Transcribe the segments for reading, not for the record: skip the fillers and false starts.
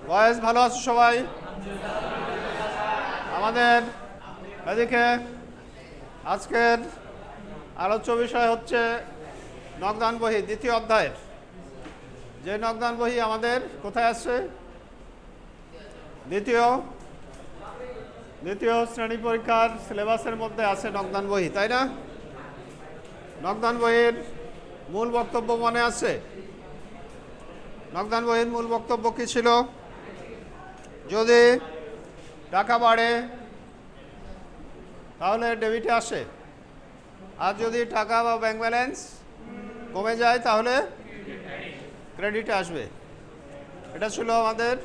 বয়েস ভালো আছো সবাই? আমাদের এদিকে আজকের আলোচ্য বিষয় হচ্ছে নগদান বহি দ্বিতীয় অধ্যায়ের। যে নগদান বহি আমাদের কোথায় আসছে? দ্বিতীয় শ্রেণী পরীক্ষার সিলেবাসের মধ্যে আছে নগদান বহি, তাই না? নগদান বহির মূল বক্তব্য মনে আছে? নগদান বহির মূল বক্তব্য কী ছিল? যদি টাকা বাড়ে তাহলে ডেবিটে আসে, আর যদি টাকা বা ব্যাংক ব্যালেন্স কমে যায় তাহলে ক্রেডিটে আসবে। এটা ছিল আমাদের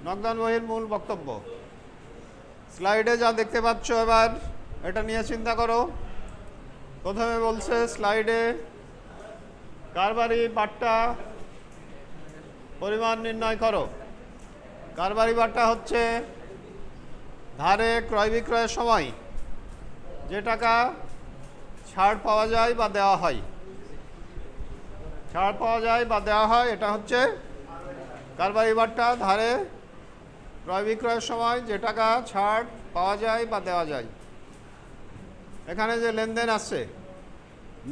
নগদান বহির মূল বক্তব্য। স্লাইডে যা দেখতে পাচ্ছ এবার এটা নিয়ে চিন্তা করো। প্রথমে বলছে স্লাইডে কারবারি বাট্টা পরিমাণ নির্ণয় করো। কারবারি বাট্টা হচ্ছে ধারে ক্রয় বিক্রয়ের সময় যে টাকা ছাড় পাওয়া যায় বা দেওয়া হয়, এটা হচ্ছে কারবারি বাট্টা। ধারে ক্রয় বিক্রয়ের সময় যে টাকা ছাড় পাওয়া যায় বা দেওয়া যায়। এখানে যে লেনদেন আছে,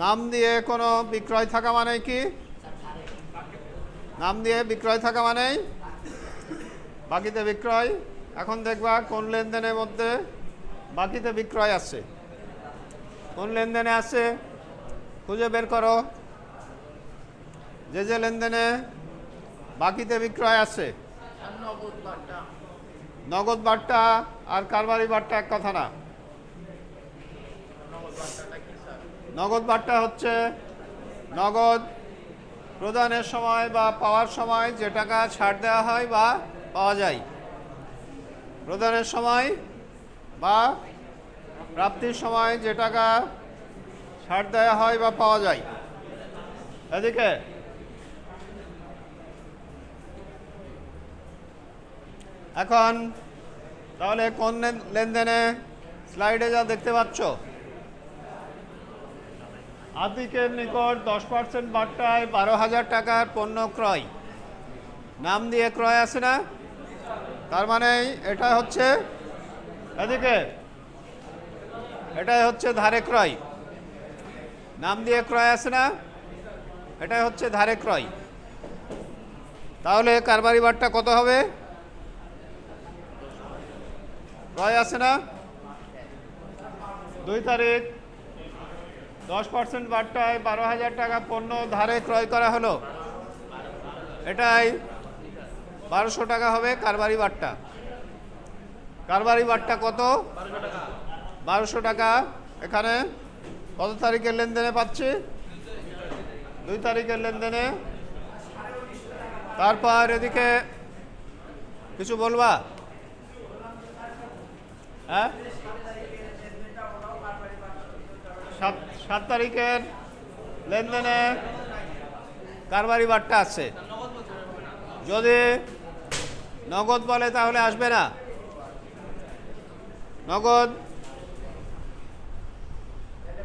নাম দিয়ে কোনো বিক্রয় থাকা মানে কি? নাম দিয়ে বিক্রয় থাকা মানেই বাকিতে বিক্রয়। এখন দেখবা কোন লেনদেনের মধ্যে বাকিতে বিক্রয় আছে, কোন লেনদেনে আছে খুঁজে বের করো। যে লেনদেনে বাকিতে বিক্রয় আছে, নগদ বাট্টা আর কারবারি বাট্টা এক কথা না। নগদ বাট্টা হচ্ছে নগদ প্রদানের সময় বা পাওয়ার সময় যে টাকা ছাড় দেওয়া হয় বা পাওয়া যায়। প্রদানের সময় বা প্রাপ্তির সময় যে টাকা ছাড় দেওয়া হয় বা পাওয়া যায়। এদিকে এখন তাহলে কোন লেনদেনে স্লাইডে যা দেখতে পাচ্ছ, আতিকের নিকট 10% বাট্টায় 12,000 টাকার পণ্য ক্রয়। নাম দিয়ে ক্রয় আছে না? তার মানে এটা হচ্ছে এদিকে এটাই হচ্ছে ধারে ক্রয়। নাম দিয়ে ক্রয় আছে না? এটাই হচ্ছে ধারে ক্রয়। তাহলে কারবারি বাট্টা কত হবে? ক্রয় আছে না? 2 তারিখ 10% বাট্টায় 12,000 টাকা পণ্য ধারে ক্রয় করা হলো, এটাই 1200 টাকা হবে কারবারি বাট্টা। কারবারি বাট্টা কত? 1200 টাকা। এখানে কত তারিখের লেনদেনে পাচ্ছি? 2 তারিখের লেনদেনে। তারপর এদিকে কিছু বলবা? হ্যাঁ, 7 তারিখের লেনদেনে কারবারি বাট্টা আছে। যদি নগদ বলে তাহলে আসবে না।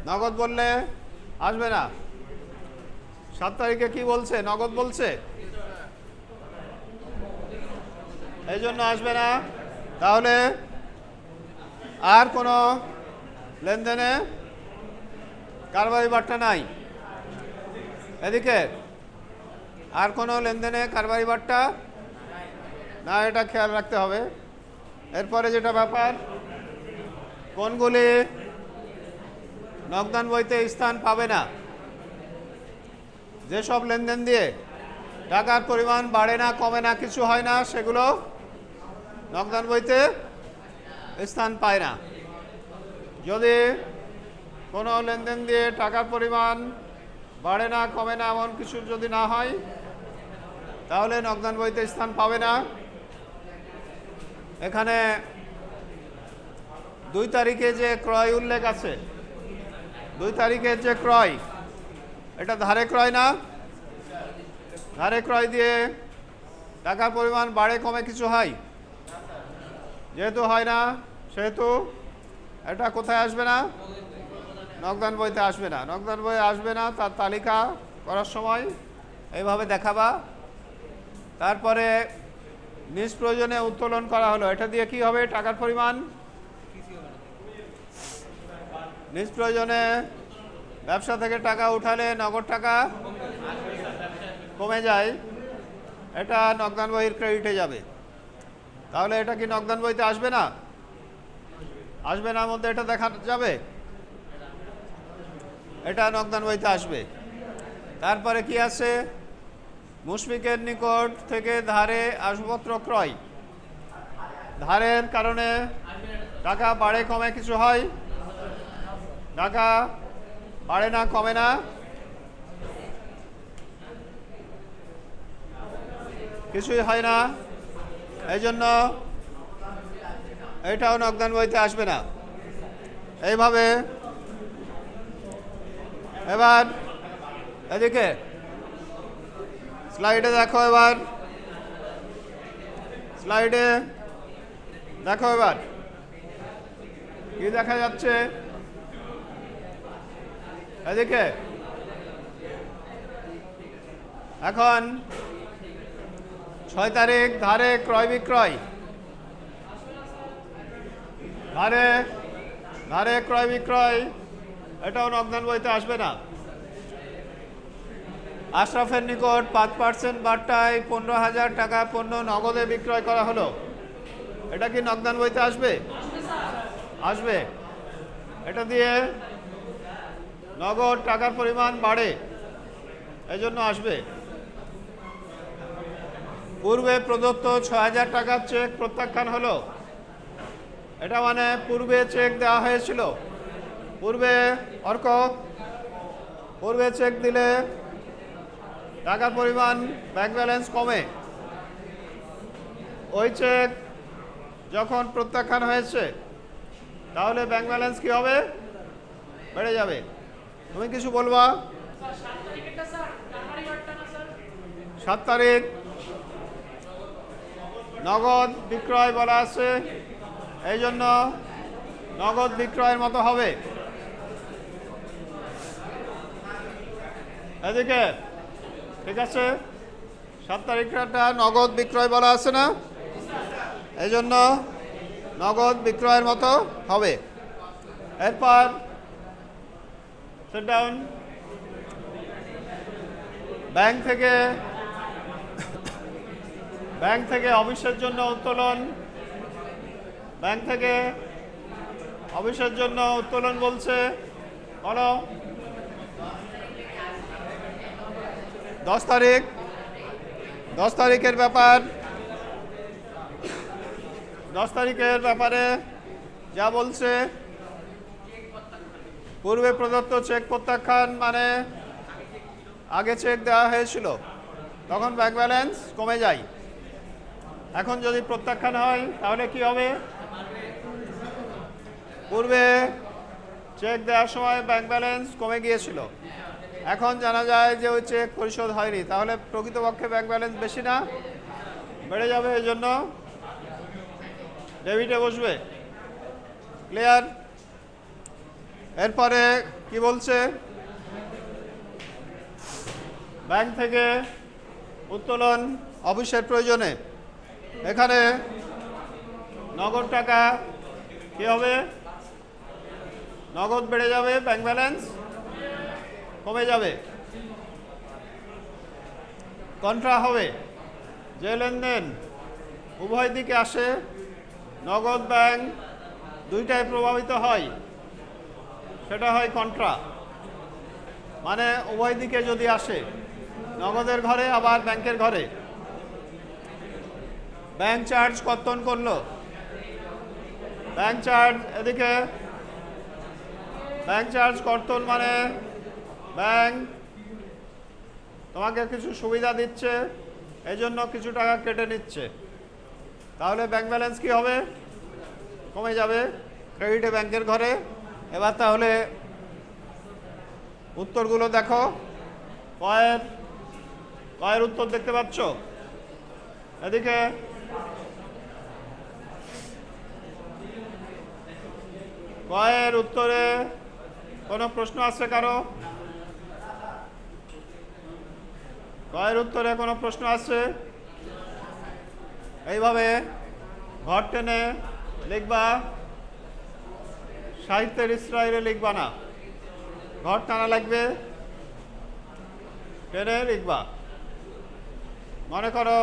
নগদ বললে আসবে না। 7 তারিখে কি বলছে? নগদ বলছে, এই জন্য আসবে না। তাহলে আর কোনো লেনদেনে কারবারি বাট্টা নাই। এদিকে আর কোনো লেনদেনে কারবারি বাট্টা না, এটা খেয়াল রাখতে হবে। এরপরে যেটা ব্যাপার, কোনগুলি নগদান বইতে স্থান পাবে না। যেসব লেনদেন দিয়ে টাকার পরিমাণ বাড়ে না, কমে না, কিছু হয় না, সেগুলো নগদান বইতে স্থান পায় না। যদি কোনো লেনদেন দিয়ে টাকার পরিমাণ বাড়ে না, কমে না, এমন কিছু যদি না হয় তাহলে নগদান বইতে স্থান পাবে না। এখানে 2 তারিখে যে ক্রয় উল্লেখ আছে, 2 তারিখের যে ক্রয়, এটা ধারে ক্রয় না? ধারে ক্রয় দিয়ে টাকার পরিমাণ বাড়ে কমে কিছু হয়? যেহেতু হয় না, সেহেতু এটা কোথায় আসবে না? নগদান বইতে আসবে না। নগদান বই আসবে না, তার তালিকা করার সময় এইভাবে দেখাবা। তারপরে নিজ প্রয়োজনে উত্তোলন করা হলো, এটা দিয়ে কি হবে? টাকার পরিমাণ নিজ প্রয়োজনে ব্যবসা থেকে টাকা উঠালে নগদ টাকা কমে যায়, এটা নগদান বহির ক্রেডিটে যাবে। তাহলে এটা কি নগদান বইতে আসবে না? আসবে না মধ্যে এটা দেখা যাবে, এটা নগদান বইতে আসবে। তারপরে কি আছে? মুশফিকের নিকট থেকে ধারে আসবাবপত্র ক্রয়, ধারের কারণে টাকা বাড়ে কমে কিছু হয়? টাকা বাড়ে না, কমে না, কিছুই হয় না, এই জন্য এটাও নগদান বইতে আসবে না। এইভাবে এবার এদিকে স্লাইডে দেখো, এবার স্লাইডে দেখো, এবার কি দেখা যাচ্ছে? এদিকে এখন 6 তারিখ ধারে ক্রয় বিক্রয়, ধারে ধারে ক্রয় বিক্রয়, এটাও নগদান বইতে আসবে না। আশরাফের নিকট 5% বার্তায় 15,000 টাকা পণ্য নগদে বিক্রয় করা হলো, এটা কি নগদান বইতে আসবে? আসবে, এটা দিয়ে নগদ টাকার পরিমাণ বাড়ে, এজন্য আসবে। পূর্বে প্রদত্ত 6,000 টাকার চেক প্রত্যাখ্যান হলো, এটা মানে পূর্বে চেক দেওয়া হয়েছিল, পূর্বে পূর্বে চেক দিলে টাকার পরিমাণ ব্যাংক ব্যালেন্স কমে, ওই চেক যখন প্রত্যাখ্যান হয়েছে তাহলে ব্যাংক ব্যালেন্স কি হবে? বেড়ে যাবে। তুমি কিছু বলবা? 7 তারিখ নগদ বিক্রয় বলা আছে, এই জন্য নগদ বিক্রয়ের মতো হবে। এদিকে ঠিক আছে, 7 তারিখটা নগদ বিক্রয় বলা আছে না, এই জন্য নগদ বিক্রয়ের মতো হবে। এরপর সিট ডাউন। ব্যাংক থেকে অফিসের জন্য উত্তোলন, ব্যাংক থেকে অফিসের জন্য উত্তোলন বলছে, বলো 10 তারিখ, 10 তারিখের ব্যাপার, 10 তারিখের ব্যাপারে যা বলছে, পূর্বে প্রদত্ত চেক প্রত্যাখ্যান মানে আগে চেক দেওয়া হয়েছিল তখন ব্যাংক ব্যালেন্স কমে যায়, এখন যদি প্রত্যাখ্যান হয় তাহলে কি হবে? পূর্বে চেক দেওয়ার সময় ব্যাংক ব্যালেন্স কমে গিয়েছিল, এখন জানা যায় যে ওই চেক পরিশোধ হয়নি, তাহলে প্রকৃতপক্ষে ব্যাংক ব্যালেন্স বেশি না, বেড়ে যাবে, এই জন্য ডেবিটে বসবে। ক্লিয়ার? এরপরে কি বলছে? ব্যাংক থেকে উত্তোলন অফিসের প্রয়োজনে, এখানে নগদ টাকা কি হবে? নগদ বেড়ে যাবে, ব্যাংক ব্যালেন্স কমে যাবে। কন্ট্রা হবে, যে লেনদেন উভয় দিকে আসে, নগদ ব্যাংক দুইটাই প্রভাবিত হয়, সেটা হয় কন্ট্রা। মানে উভয় দিকে যদি আসে, নগদের ঘরে আবার ব্যাংকের ঘরে। ব্যাংক চার্জ কর্তন করলো, ব্যাংক চার্জ এদিকে, ব্যাংক চার্জ কর্তন মানে ব্যাংক তোমাকে কিছু সুবিধা দিচ্ছে, এই জন্য কিছু টাকা কেটে নিচ্ছে, তাহলে ব্যাংক ব্যালেন্স কি হবে? কমে যাবে, ক্রেডিটে ব্যাংকের ঘরে। এবার তাহলে উত্তরগুলো দেখো, কয়ের উত্তর দেখতে পাচ্ছ? এদিকে কয়ের উত্তরে কোনো প্রশ্ন আছে কারো? কয়ের উত্তরে কোনো প্রশ্ন আছে? এইভাবে ঘর টেনে লিখবা, সাহিত্যের স্টাইলে লিখবা না, ঘর টানা লাগবে, টেনে লিখবা। মনে করো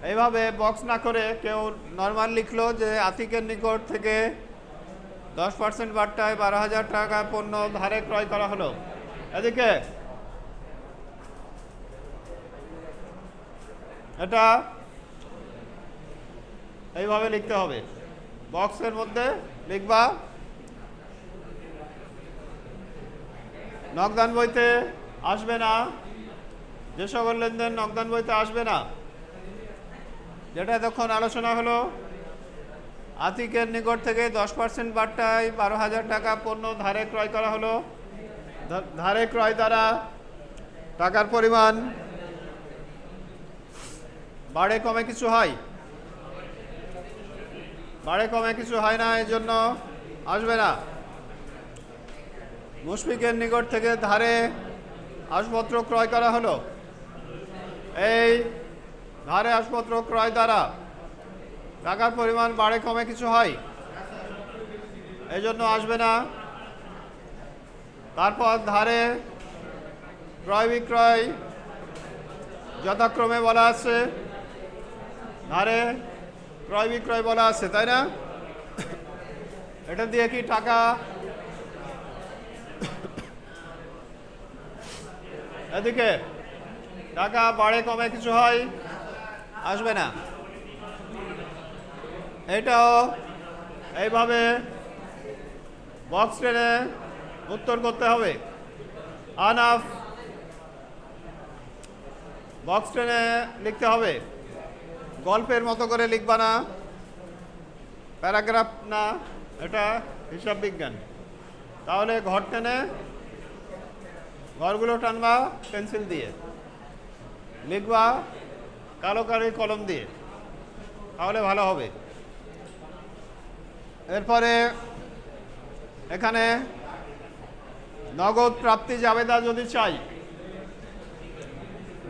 এইভাবে বক্স না করে কেউ নর্মাল লিখলো যে আতিকের নিকট থেকে 10% বার্তায় 12,000 টাকা পণ্য ধারে ক্রয় করা হলো। এদিকে এটা এইভাবে লিখতে হবে, বক্সের মধ্যে লিখবা। নগদান বইতে আসবে না, যে সকল লেনদেন নগদান বইতে আসবে না, যেটা এতক্ষণ আলোচনা হলো, আতিকের নিকট থেকে 10% বার্তায় 12,000 টাকা পণ্য ধারে ক্রয় করা হলো। ধারে ক্রয় দ্বারা টাকার পরিমাণ বাড়ে কমে কিছু হয়? বাড়ে কমে কিছু হয় না, এই জন্য আসবে না। মুশফিকের নিকট থেকে ধারে আসবাবপত্র ক্রয় করা হলো, এই ধারে আসবাবপত্র ক্রয় দ্বারা টাকার পরিমাণ বাড়ে কমে কিছু হয়? এই জন্য আসবে না। তারপর ধারে ক্রয় বিক্রয় যথাক্রমে বলা আছে, ধারে ক্রয় বিক্রয় বলা আছে, তাই না? এটা দিয়ে কি টাকা এদিকে টাকা বাড়ে কমে কিছু হয়? আসবে না। এটাও এইভাবে বক্স টেনে উত্তর করতে হবে। আনাফ বক্স টেনে লিখতে হবে, গল্পের মতো করে লিখবা না, প্যারাগ্রাফ না, এটা হিসাব বিজ্ঞান। তাহলে ঘর টেনে ঘরগুলো টানবা পেন্সিল দিয়ে, লিখবা কালো কালি কলম দিয়ে, তাহলে ভালো হবে। এরপরে এখানে নগদ প্রাপ্তি জাবেদা যদি চাই,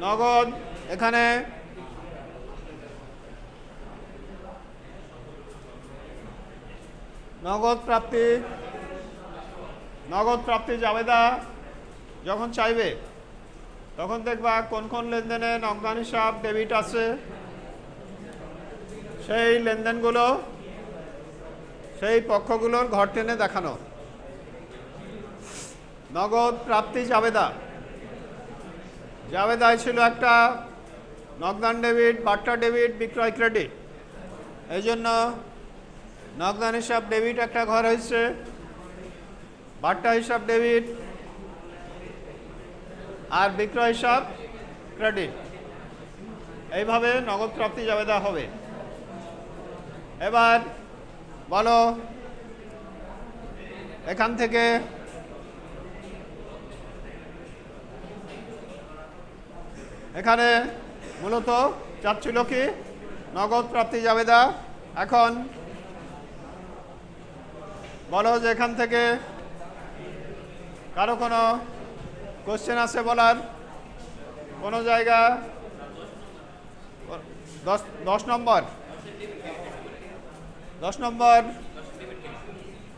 নগদ এখানে নগদ প্রাপ্তি জাবেদা যখন চাইবে তখন দেখবা কোন কোন লেনদেনে নগদান হিসাব ডেবিট আছে, সেই লেনদেনগুলো সেই পক্ষগুলোর ঘর টেনে দেখানো। নগদ প্রাপ্তি জাবেদায় ছিল একটা নগদান ডেবিট, বার্তা ডেবিট, বিক্রয় ক্রেডিট। এই জন্য নগদান হিসাব ডেবিট একটা ঘর হয়েছে, বার্তা হিসাব ডেবিট, আর বিক্রয় হিসাব ক্রেডিট। এইভাবে নগদ প্রাপ্তি জাবেদা হবে। এবার বলো এখান থেকে এখানে মূলত চাচ্ছিল কি নগদ প্রাপ্তি জাবেদা। এখন বলো যে এখান থেকে কারো কোনো কোশ্চেন আছে বলার? কোনো জায়গা 10 নম্বর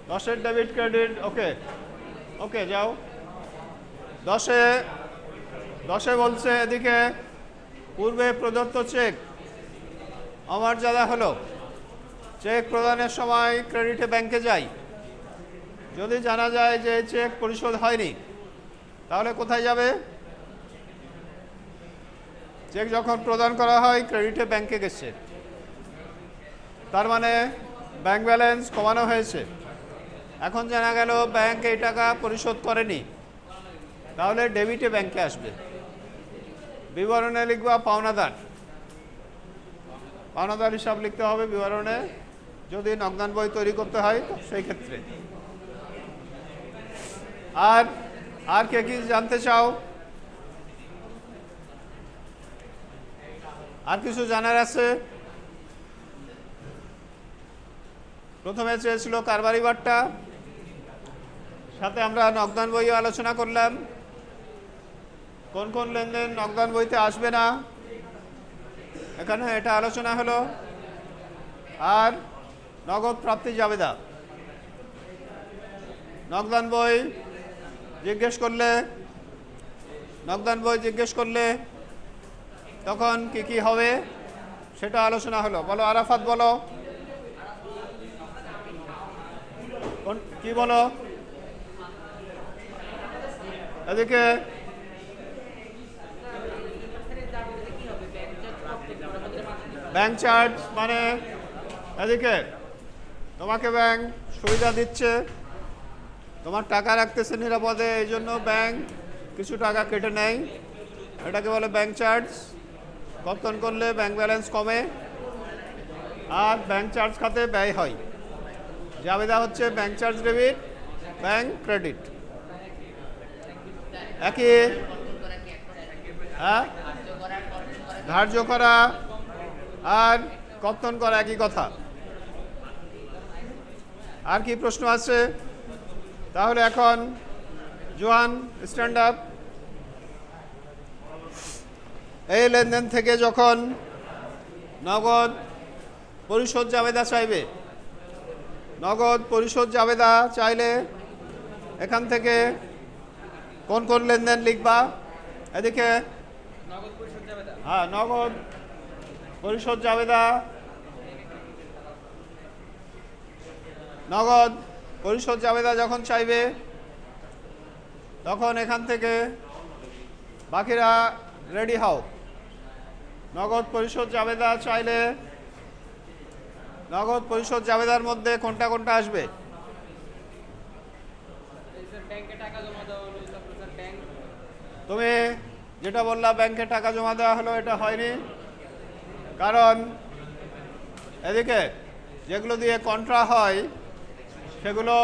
10-এর ডেবিট ক্রেডিট। ওকে যাও। 10-এ বলছে এদিকে পূর্বে প্রদত্ত চেক অমর্যাদা হলো, চেক প্রদানের সময় ক্রেডিটে ব্যাংকে যাই, যদি জানা যায় যে চেক পরিশোধ হয়নি তাহলে কোথায় যাবে? চেক যখন প্রদান করা হয় ক্রেডিটে ব্যাংকে গেছে, তার মানে ব্যাংক ব্যালেন্স কমানো হয়েছে। এখন জানা গেল ব্যাংক এই টাকা পরিশোধ করেনি, তাহলে ডেবিটে ব্যাংকে আসবে। বিবরণে লিখবা পাওনাদার হিসাব লিখতে হবে বিবরণে, যদি নগদান বই তৈরি করতে হয় সেই ক্ষেত্রে। আর কে কি জানতে চাও? আর কিছু জানার আছে? প্রথমে চেয়েছিল কারবারি বার্তা, সাথে আমরা নগদান বইও আলোচনা করলাম, কোন কোন লেনদেন নগদান বইতে আসবে না এখানে এটা আলোচনা হলো। আর নগদ প্রাপ্তি জাবেদা, নগদান বই জিজ্ঞেস করলে তখন কি কি হবে সেটা আলোচনা হলো। বলো আরাফাত, বলো কি বলো এদিকে। ব্যাংক চার্জ মানে এদিকে তোমাকে ব্যাংক সুবিধা দিচ্ছে, তোমার টাকা রাখতেছে নিরাপদে, এই জন্য ব্যাংক কিছু টাকা কেটে নেয়, এটাকে বলে ব্যাংক চার্জ। কর্তন করলে ব্যাংক ব্যালেন্স কমে আর ব্যাংক চার্জ খাতে ব্যয় হয়। জাবেদা হচ্ছে bank charge debit, bank credit. একই, হ্যাঁ, ধার্য করা আর কর্তন করা একই কথা। আর কি প্রশ্ন আছে? তাহলে এখন জোয়ান স্ট্যান্ড আপ। এই লেনদেন থেকে যখন নগদ পরিশোধ জাবেদা চাইবে, নগদ পরিশোধ জাবেদা চাইলে এখান থেকে কোন কোন লেনদেন লিখবা? এদিকে হ্যাঁ, নগদ পরিশোধ জাবেদা, নগদ পরিশোধ জাবেদা যখন চাইবে তখন এখান থেকে বাকিরা রেডি হও। নগদ পরিশোধ জাবেদা চাইলে নগদ পরিশোধ জাবেদার মধ্যে কোনটা কোনটা আসবে? তুমি যেটা বললা ব্যাংকে টাকা জমা দেওয়া হলো, এটা হয়নি, কারণ এদিকে যেগুলো দিয়ে কন্ট্রা হয় সেগুলো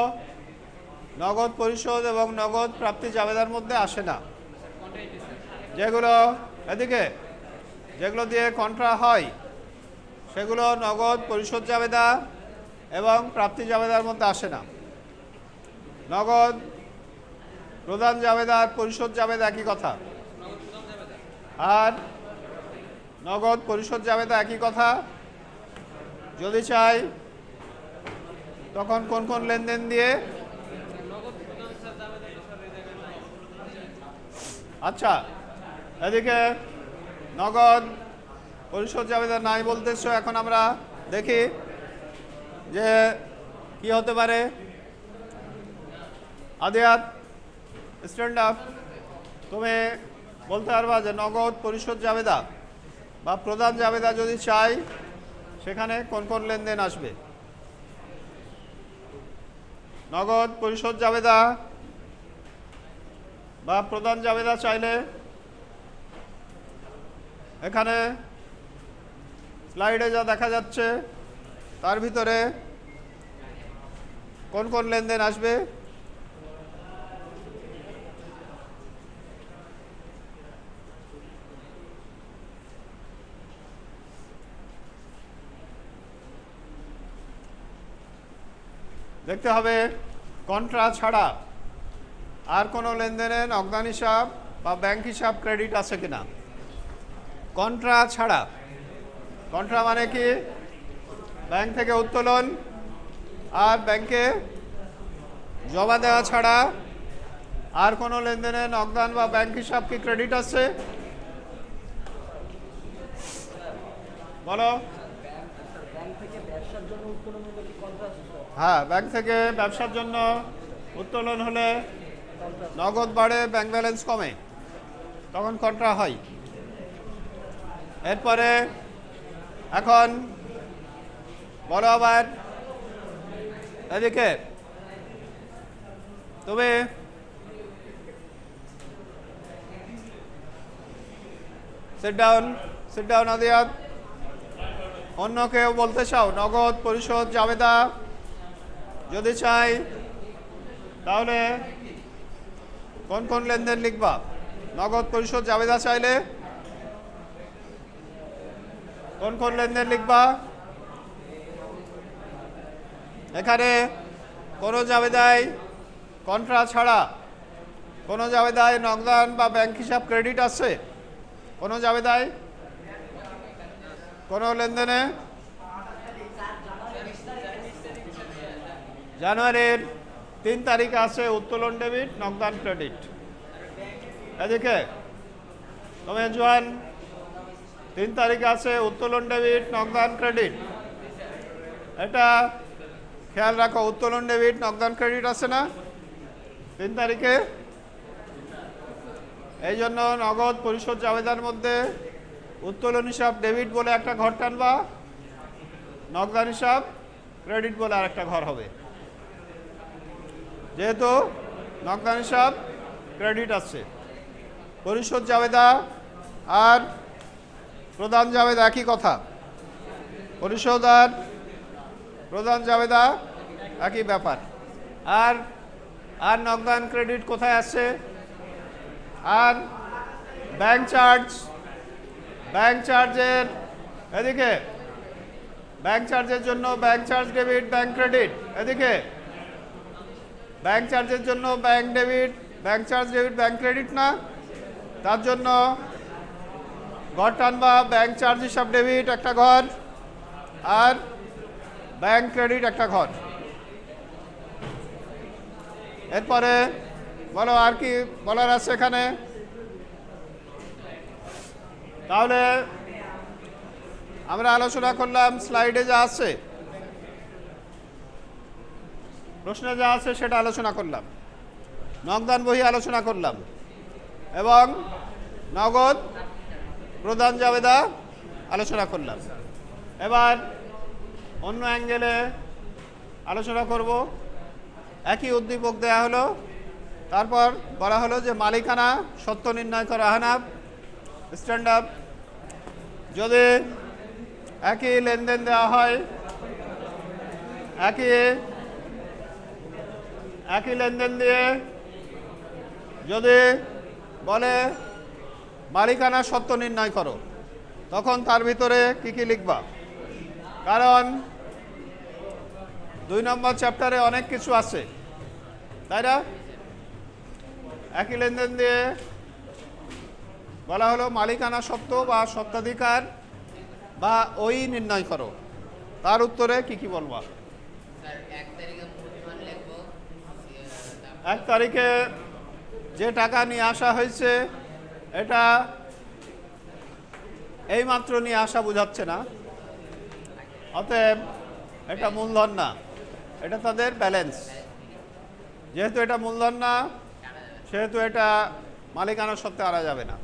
নগদ পরিশোধ এবং নগদ প্রাপ্তি জাবেদার মধ্যে আসে না। যেগুলো এদিকে যেগুলো দিয়ে কন্ট্রা হয় সেগুলো নগদ পরিশোধ জাবেদা এবং প্রাপ্তি জাবেদার মধ্যে আসে না। নগদ প্রদান জাবেদা আর পরিশোধ জাবেদা একই কথা, আর নগদ পরিশোধ জাবেদা একই কথা। যদি চাই তখন কোন কোন লেনদেন দিয়ে? আচ্ছা, এদিকে নগদ পরিশোধ জাবেদা নাই বলতেছো, এখন আমরা দেখি যে কি হতে পারে। আদিয়াত স্ট্যান্ড আপ, তুমি বলতে পারবা যে নগদ পরিশোধ জাবেদা বা প্রদান জাবেদা যদি চাই সেখানে কোন কোন লেনদেন আসবে? নগদ পরিশোধ জাবেদা বা প্রদান জাবেদা চাইলে এখানে স্লাইডে যা দেখা যাচ্ছে তার ভিতরে কোন কোন লেনদেন আসবে? দেখতে হবে কন্ট্রা ছাড়া আর কোনো লেনদেনে নগদান হিসাব বা ব্যাংক হিসাব ক্রেডিট আছে কিনা। কন্ট্রা ছাড়া, কন্ট্রা মানে কি? ব্যাংক থেকে উত্তোলন আর ব্যাংকে জমা দেওয়া ছাড়া আর কোনো লেনদেনে নগদান বা ব্যাংক হিসাব কি ক্রেডিট আছে? বলো। হ্যাঁ, ব্যাংক থেকে ব্যবসার জন্য উত্তোলন হলে নগদ বাড়ে, ব্যাংক ব্যালেন্স কমে, তখন কন্ট্রা হয়। এরপরে এখন বলো আবার এদিকে তুমি সিট ডাউন আদিয়াত। অন্য কেউ বলতে চাও নগদ পরিশোধ জাবেদা যদি চাই তাহলে কোন কোন লেনদেন লিখবা? নগদ পরিশোধ জাবেদা চাইলে কোন কোন লেনদেন লিখবা? এখানে কোনো জাবেদায় কন্ট্রা ছাড়া কোনো জাবেদায় নগদান বা ব্যাংক হিসাব ক্রেডিট আছে? কোনো জাবেদায় কোনো লেনদেনে জানুয়ারির 3 তারিখ আছে উত্তোলন ডেবিট নগদান ক্রেডিট। এদিকে তুমি জোয়ান 3 তারিখ আছে উত্তোলন ডেবিট নগদান ক্রেডিট। এটা খেয়াল রাখো, উত্তোলন ডেবিট নগদান ক্রেডিট আছে না 3 তারিখে। এই জন্য নগদ পরিশোধ জাবেদার মধ্যে উত্তোলন হিসাব ডেবিট বলে একটা ঘর টানবা, নগদান হিসাব ক্রেডিট বলে আরেকটা ঘর হবে। যেহেতু নগদান হিসাব ক্রেডিট আছে, পরিশোধ জাবেদা আর প্রদান জাবেদা একই কথা। পরিশোধ আর প্রদান জাবেদা একই ব্যাপার। আর আর নগদান ক্রেডিট কোথায় আছে? আর ব্যাংক চার্জের এদিকে ব্যাংক চার্জের জন্য bank charge debit bank credit. এদিকে ব্যাংক চার্জের জন্য bank debit bank charge debit bank credit না, তার জন্য ঘর টানবা ব্যাংক চার্জ হিসাব ডেবিট একটা ঘর আর ব্যাংক ক্রেডিট একটা ঘর। এরপরে বলো আর কি বলার আছে এখানে? তাহলে আমরা আলোচনা করলাম স্লাইডে যা আছে, প্রশ্নে যা আছে সেটা আলোচনা করলাম, নগদান বহি আলোচনা করলাম এবং নগদ প্রদান জাবেদা আলোচনা করলাম। এবার অন্য অ্যাঙ্গেলে আলোচনা করব। একই উদ্দীপক দেয়া হলো, তারপর বলা হলো যে মালিকানা সত্ত্ব নির্ণয় করা আহনাফ স্ট্যান্ড আপ। যদি একই লেনদেন দেওয়া হয়, একই লেনদেন দিয়ে যদি বলে মালিকানা সত্ত্ব নির্ণয় করো, তখন তার ভিতরে কি কি লিখবা? কারণ 2 নম্বর চ্যাপ্টারে অনেক কিছু আছে, তাই না? একই লেনদেন দিয়ে বলা হলো মালিকানা সত্ত্ব বা সত্ত্বাধিকার বা ওই নির্ণয় করো, তার উত্তরে কি কি বলবা? 1 তারিখে যে টাকা নিয়ে আসা হয়েছে এটা এইমাত্র নিয়ে আসা বোঝাচ্ছে না, অতএব এটা মূলধন না, এটা তাদের ব্যালেন্স। যেহেতু এটা মূলধন না, সেহেতু এটা মালিকানা সত্ত্বে আনা যাবে না,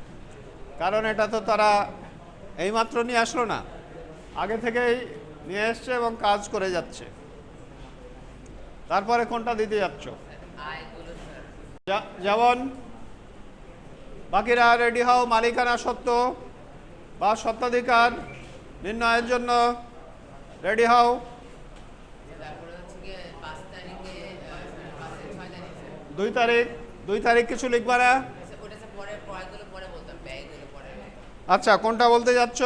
কারণ এটা তো তারা এইমাত্র নিয়ে আসলো না, আগে থেকেই নিয়ে এসছে এবং কাজ করে যাচ্ছে। তারপরে কোনটা দিতে যাচ্ছ? যেমন বাকিরা রেডি হও মালিকানা সত্ত্ব বা সত্ত্বাধিকার নির্ণয়ের জন্য রেডি হও। 2 তারিখ কিছু লিখবা না? আচ্ছা, কোনটা বলতে যাচ্ছ?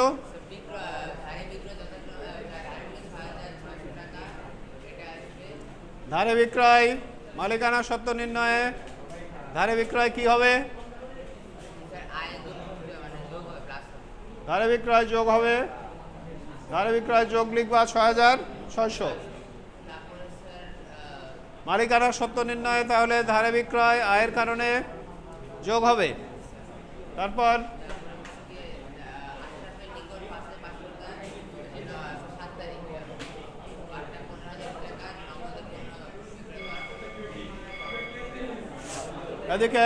ধারে বিক্রয় মালিকানা সত্ত্ব নির্ণয়ে ধারে বিক্রয় কি হবে? ধারে বিক্রয় যোগ হবে, ধারে বিক্রয় যোগ লিখবা 6600। মালিকানা সত্ত্ব নির্ণয়ে তাহলে ধারে বিক্রয় আয়ের কারণে যোগ হবে। তারপর এদিকে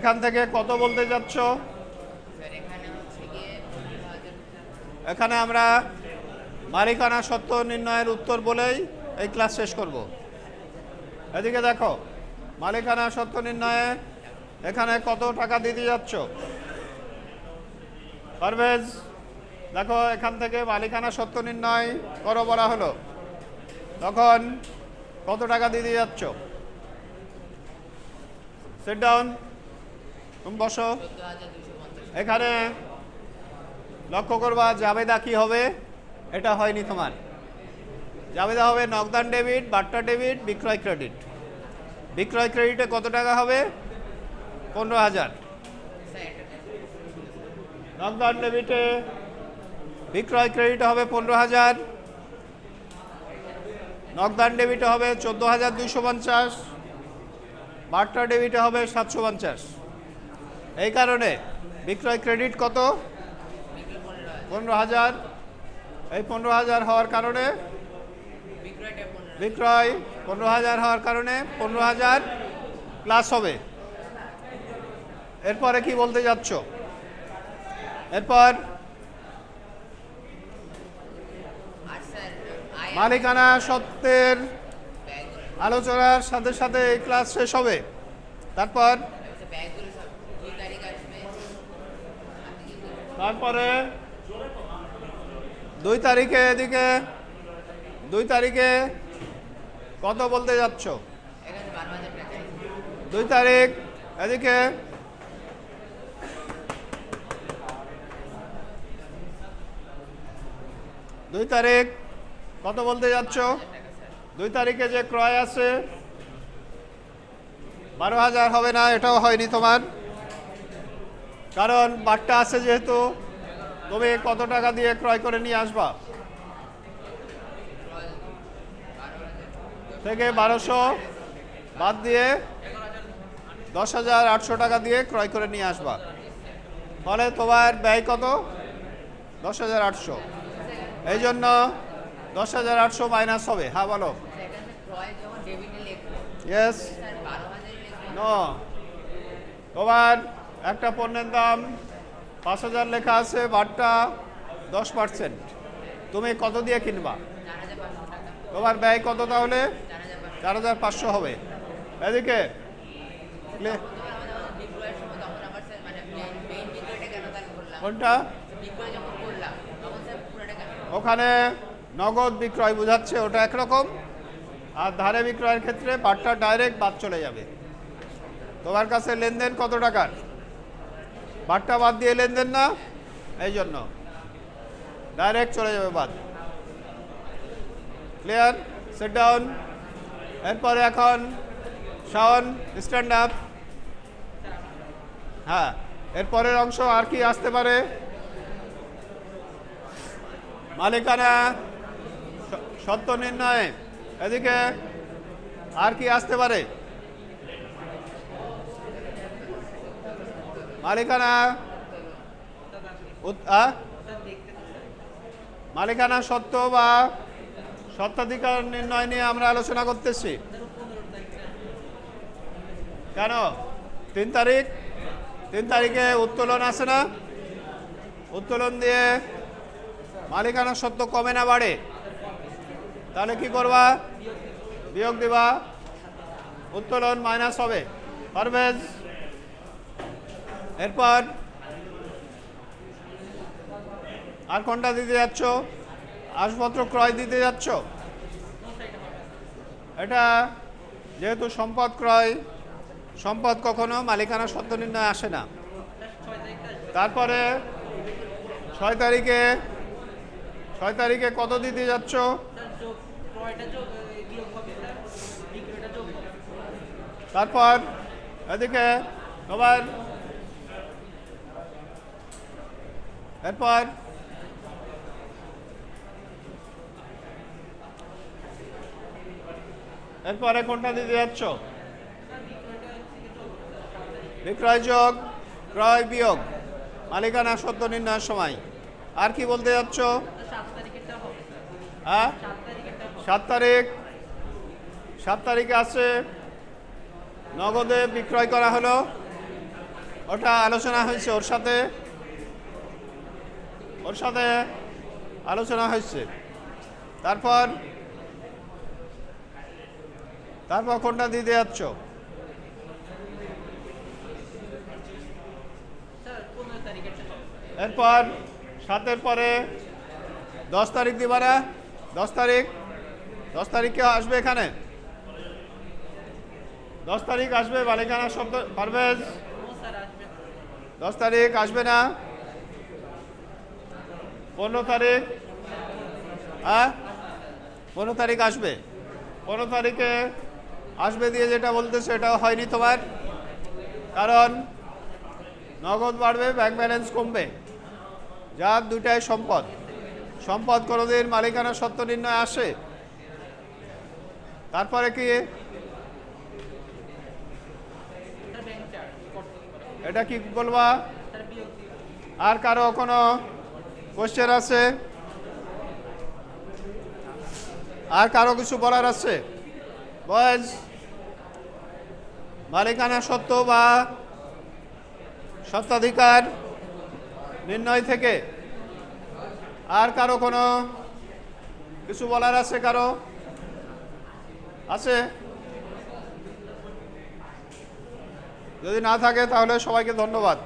এখান থেকে কত বলতে যাচ্ছ? এখানে আমরা মালিকানা সত্ত্ব নির্ণয়ের উত্তর বলেই এই ক্লাস শেষ করব। এদিকে দেখো, মালিকানা সত্ত্ব নির্ণয়ে এখানে কত টাকা দিতে যাচ্ছ? পারভেজ দেখো, এখান থেকে মালিকানা সত্ত্ব নির্ণয় করো বলা হলো, তখন কত টাকা দিতে যাচ্ছ? সিট ডাউন, তুমি বসো। এখানে লক্ষ্য করবা জাবেদা কি হবে, এটা হয়নি তোমার। জাবেদা হবে নগদান ডেবিট, বাট্টা ডেবিট, বিক্রয় ক্রেডিট। বিক্রয় ক্রেডিটে কত টাকা হবে? 15,000। নগদান ডেবিটে বিক্রয় ক্রেডিট হবে 15,000, নগদান ডেবিটে হবে 14,250, বার্টার ডেবিটে হবে 750। এই কারণে বিক্রয় ক্রেডিট কত? 15,000। এই 15,000 হওয়ার কারণে বিক্রয় 15,000 হওয়ার কারণে 15,000 প্লাস হবে। এরপরে কি বলতে যাচ্ছ? এরপর মালিকানা সত্ত্বের আলোচনার সাথে সাথে এই ক্লাস শেষ হবে। তারপরে 2 তারিখে এদিকে 2 তারিখে কত বলতে যাচ্ছ? 2 তারিখ এদিকে 2 তারিখ কত বলতে যাচ্ছ? 2 তারিখে যে ক্রয় আছে 12,000 হবে না, এটাও হয়নি তোমার, কারণ বাট্টা আছে যেহেতু। তুমি কত টাকা দিয়ে ক্রয় করে নিয়ে আসবা? থেকে 1200 বাদ দিয়ে 10,800 টাকা দিয়ে ক্রয় করে নিয়ে আসবা। ফলে তোমার ব্যয় কত? 10,800। এই জন্য 10,800 মাইনাস হবে। হ্যাঁ বলো। ইয়েস নো, তোমার একটা পণ্যের দাম 5,000 লেখা আছে, বাট্টা 10%। তুমি কত দিয়ে কিনবা? তোমার ব্যয় কত তাহলে? 4,500 হবে। এদিকে কোনটা? ওখানে নগদ বিক্রয় বোঝাচ্ছে, ওটা একরকম। আর ধারে বিক্রয়ের ক্ষেত্রে বাট্টা ডাইরেক্ট বাদ চলে যাবে। তোমার কাছে লেনদেন কত টাকার? বাট্টা বাদ দিয়ে লেনদেন না, এই জন্য ডাইরেক্ট চলে যাবে বাদ। ক্লিয়ার? Sit down. এরপরে এখন শাওন স্ট্যান্ড আপ। হ্যাঁ, এরপরের অংশ আর কি আসতে পারে? মালিকানা সত্ত্ব নির্ণয়। এদিকে আর কি আসতে পারে? মালিকানা মালিকানা সত্ত্ব বা সত্ত্বাধিকার নির্ণয় নিয়ে আমরা আলোচনা করতেছি। কেন? 3 তারিখ, 3 তারিখে উত্তোলন আছে না? উত্তোলন দিয়ে মালিকানা সত্ত্ব কমে না বাড়ে? তাহলে কি করবা? বিয়োগ দিবা, উত্তোলন মাইনাস হবে। পারভেজ, এরপর আর কোনটা দিতে যাচ্ছ? আসবাবপত্র ক্রয় দিতে যাচ্ছ। এটা যেহেতু সম্পদ ক্রয়, সম্পদ কখনো মালিকানা সত্ত্ব নির্ণয় আসে না। তারপরে 6 তারিখে কত দিতে যাচ্ছ? তারপর এদিকে তোমার এরপরে কোনটা দিতে যাচ্ছ? বিক্রয় যোগ ক্রয় বিয়োগ মালিকানা সত্ত্ব নির্ণয়ের সময়। আর কি বলতে যাচ্ছ? 7 তারিখ। 7 তারিখে আছে নগদে বিক্রয় করা হলো, ওটা আলোচনা হয়েছে, ওর সাথে আলোচনা হয়েছে। তারপর কোনটা দিতে যাচ্ছ? এরপর 7-এর পরে 10 তারিখ দিবা না? 10 তারিখে আসবে এখানে, 10 তারিখ আসবে মালিকানা শব্দ। পারভেজ, 10 তারিখ আসবে না? 15 তারিখ? 15 তারিখ আসবে। 15 তারিখে আসবে দিয়ে যেটা বলতেছে এটাও হয়নি তোমার, কারণ নগদ বাড়বে, ব্যাংক ব্যালেন্স কমবে। যার দুটাই সম্পদ। সম্পদ কোনোদিন মালিকানা সত্ত্ব নির্ণয় আসে? তারপরে কি এটা কি বলবা? আর কারো কোনো কোশ্চেন আছে? আর কারো কিছু বলার আছে? বয়েজ, মালিকানা সত্ত্ব বা স্বত্বাধিকার নির্ণয় থেকে আর কারো কোনো কিছু বলার আছে? কারো আছে? যদি না থাকে তাহলে সবাইকে ধন্যবাদ।